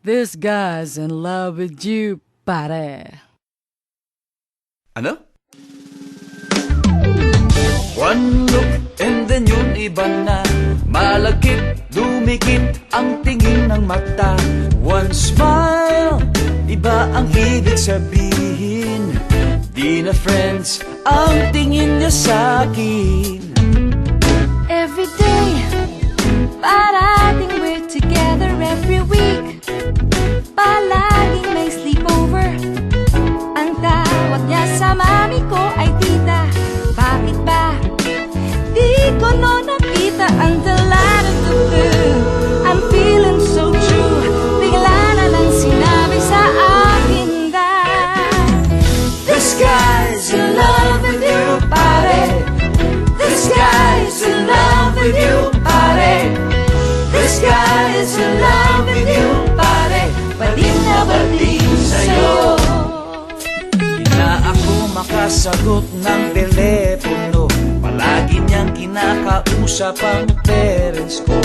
This guy's in love with you, pare. Ano? One look and then yun iba na. Malagkit, dumikit ang tingin ng mata. One smile, iba ang ibig sabihin. Di na friends ang tingin niya sa'kin. Every day, parating we're together every week. Palaging may sleepover. Ang tawag niya sa mami ko ay tita. Bakit ba? Di ko no nakita until out of the blue. I'm feeling so true. Bigla na lang sinabi sa akin that This guy's in love with you, pare. This guy's in love with you, pare. This guy's in love with you, pare. Bading na bading sa'yo. Di na ako makasagot ng telepono. Palagi niyang kinakausap ang parents ko.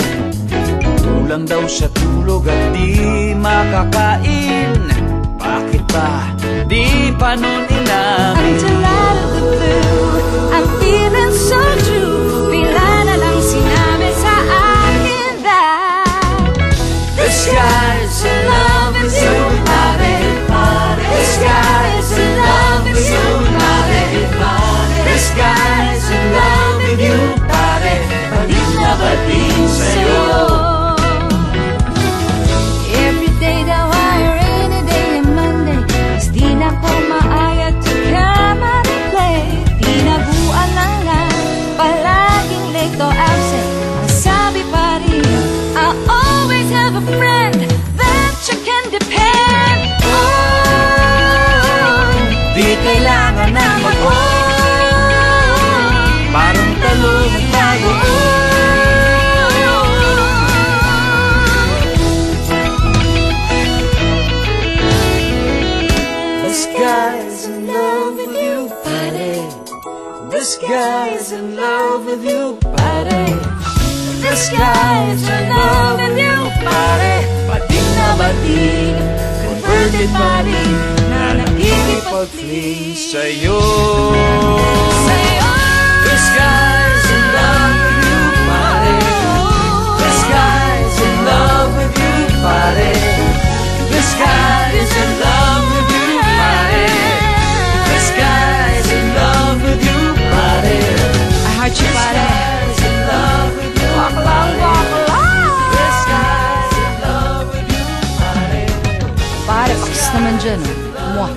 Kulang daw sa tulog at di makakain. Bakit ba di pa nun inamin? until out of the blue. I'm feeling so true. Bigla na lang sinabi sa akin that This guy's in love with you, pare. This guy's in love with you, pare. This guy's in love with you, pare. Bading na bading sa'yo. every day daw ay rainy day and Monday. Is di na ko maayat to come out and play. Tinaguan na nga, palaging late or absent. Ang sabi pa rin, I always have a friend that you can depend on. Di kailangan na mag-on. Parang talong at bagoon. This guy's in love with you, pare. This guy's in love with you, pare. This guy's in love with you, pare. Bading na bading, converted body na nakikipag-flee sa'yo. This guy's in love with you, pare. This guy's in love with you, pare. This guy's in love with you, pare. This guy's in love with you, pare. I heart you, pare. This guy's in love with you, Walk along, walk along. This guy's in love with you, pare. Pare, pakis naman dyan. Mwah.